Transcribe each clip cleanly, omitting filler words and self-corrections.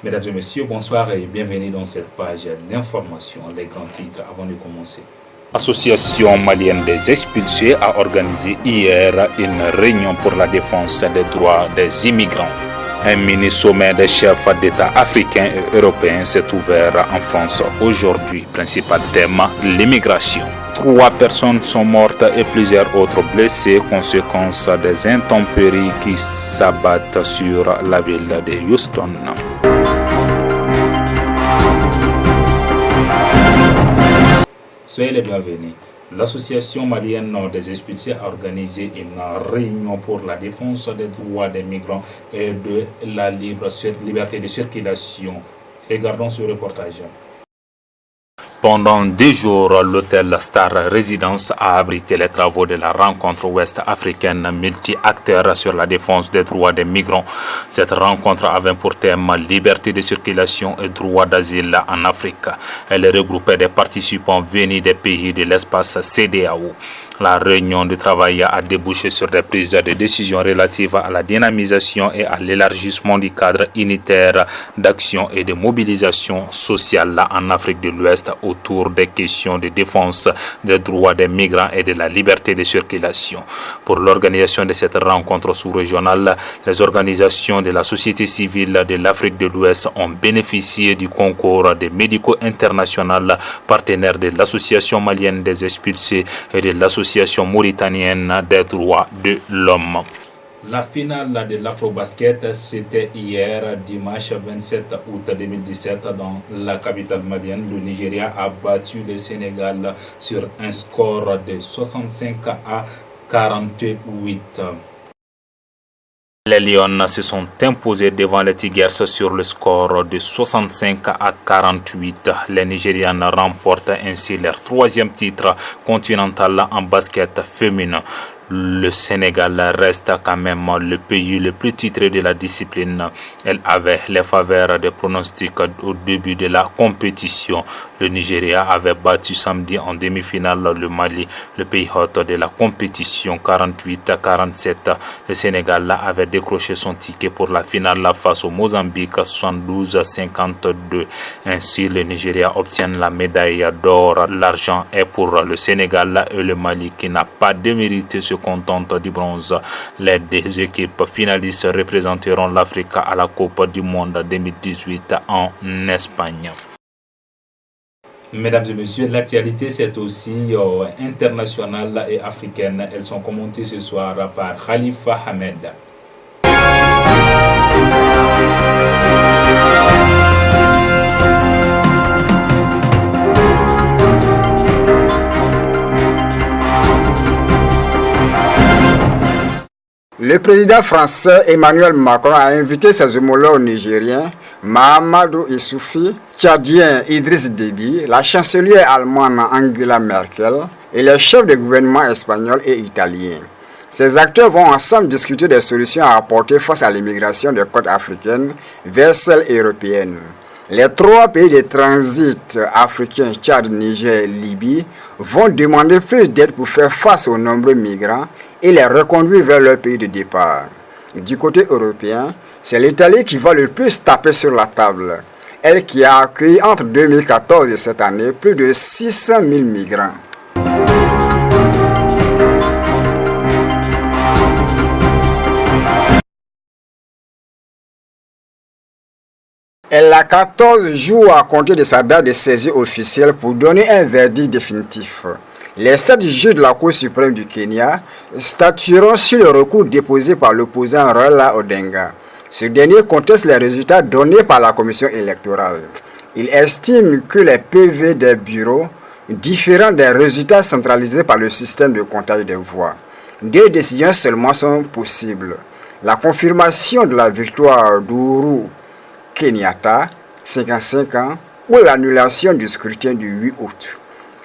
Mesdames et messieurs, bonsoir et bienvenue dans cette page d'information. Les grands titres avant de commencer. L'Association malienne des expulsés a organisé hier une réunion pour la défense des droits des immigrants. Un mini-sommet des chefs d'État africains et européens s'est ouvert en France aujourd'hui. Principal thème, l'immigration. 3 personnes sont mortes et plusieurs autres blessées, conséquence des intempéries qui s'abattent sur la ville de Houston. Soyez les bienvenus. L'Association malienne des expulsés a organisé une réunion pour la défense des droits des migrants et de la liberté de circulation. Regardons ce reportage. Pendant 2 jours, l'hôtel Star Residence a abrité les travaux de la rencontre ouest-africaine multi-acteurs sur la défense des droits des migrants. Cette rencontre avait pour thème liberté de circulation et droit d'asile en Afrique. Elle regroupait des participants venus des pays de l'espace CEDEAO. La réunion de travail a débouché sur des prises de décisions relatives à la dynamisation et à l'élargissement du cadre unitaire d'action et de mobilisation sociale en Afrique de l'Ouest autour des questions de défense des droits des migrants et de la liberté de circulation. Pour l'organisation de cette rencontre sous-régionale, les organisations de la société civile de l'Afrique de l'Ouest ont bénéficié du concours des médicaux internationaux partenaires de l'Association malienne des expulsés et de l'Association mauritanienne des droits de l'homme. La finale de l'Afrobasket, c'était hier, dimanche 27 août 2017, dans la capitale malienne. Le Nigeria a battu le Sénégal sur un score de 65 à 48. Les Lions se sont imposés devant les Tigers sur le score de 65 à 48. Les Nigérianes remportent ainsi leur 3e titre continental en basket féminin. Le Sénégal reste quand même le pays le plus titré de la discipline. Elle avait les faveurs des pronostics au début de la compétition. Le Nigeria avait battu samedi en demi-finale le Mali, le pays hôte de la compétition, 48 à 47. Le Sénégal avait décroché son ticket pour la finale face au Mozambique, 72 à 52. Ainsi, le Nigeria obtient la médaille d'or. L'argent est pour le Sénégal et le Mali qui n'a pas démérité ce contente du bronze. Les 2 équipes finalistes représenteront l'Afrique à la Coupe du Monde 2018 en Espagne. Mesdames et messieurs, l'actualité c'est aussi internationale et africaine. Elles sont commentées ce soir par Khalifa Ahmed. Le président français Emmanuel Macron a invité ses homologues nigériens Mahamadou Issoufou, tchadien Idriss Déby, la chancelière allemande Angela Merkel et les chefs de gouvernement espagnols et italiens. Ces acteurs vont ensemble discuter des solutions à apporter face à l'immigration des côtes africaines vers celles européennes. Les 3 pays de transit africains, Tchad, Niger et Libye, vont demander plus d'aide pour faire face aux nombreux migrants et les reconduire vers leur pays de départ. Du côté européen, c'est l'Italie qui va le plus taper sur la table, elle qui a accueilli entre 2014 et cette année plus de 600 000 migrants. Elle a 14 jours à compter de sa date de saisie officielle pour donner un verdict définitif. Les 7 juges de la Cour suprême du Kenya statueront sur le recours déposé par l'opposant Raila Odinga. Ce dernier conteste les résultats donnés par la commission électorale. Il estime que les PV des bureaux différent des résultats centralisés par le système de comptage des voix. 2 décisions seulement sont possibles. La confirmation de la victoire d'Ouru Kenyatta, 55 ans, ou l'annulation du scrutin du 8 août.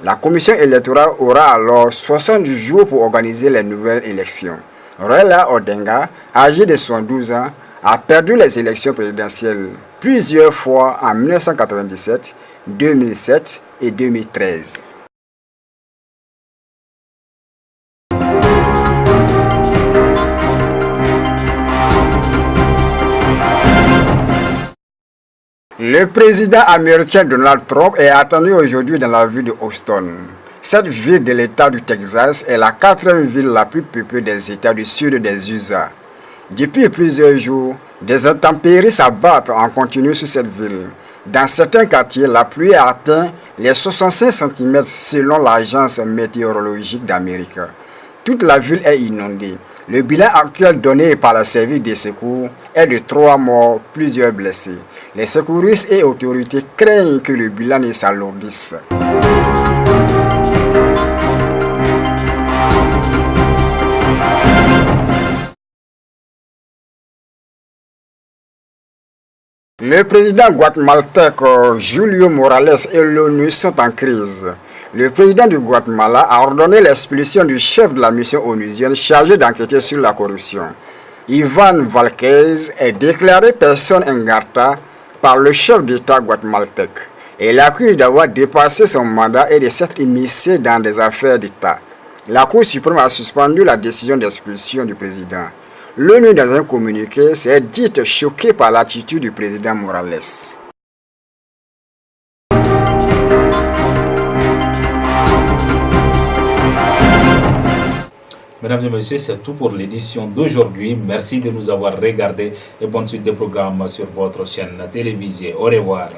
La commission électorale aura alors 60 jours pour organiser les nouvelles élections. Raila Odinga, âgé de 72 ans, a perdu les élections présidentielles plusieurs fois en 1997, 2007 et 2013. Le président américain Donald Trump est attendu aujourd'hui dans la ville de Houston. Cette ville de l'État du Texas est la quatrième ville la plus peuplée des États du sud des USA. Depuis plusieurs jours, des intempéries s'abattent en continu sur cette ville. Dans certains quartiers, la pluie a atteint les 65 cm selon l'Agence météorologique d'Amérique. Toute la ville est inondée. Le bilan actuel donné par le service de secours est de 3 morts, plusieurs blessés. Les secouristes et autorités craignent que le bilan ne s'alourdisse. Le président guatémaltèque Julio Morales et l'ONU sont en crise. Le président du Guatemala a ordonné l'expulsion du chef de la mission onusienne chargé d'enquêter sur la corruption. Ivan Valquez est déclaré personne non grata par le chef d'État guatémaltèque. Il accuse d'avoir dépassé son mandat et de s'être immiscé dans des affaires d'État. La Cour suprême a suspendu la décision d'expulsion du président. L'ONU, dans un communiqué, s'est dite choquée par l'attitude du président Morales. Mesdames et messieurs, c'est tout pour l'édition d'aujourd'hui. Merci de nous avoir regardés et bonne suite de programmes sur votre chaîne télévisée. Au revoir.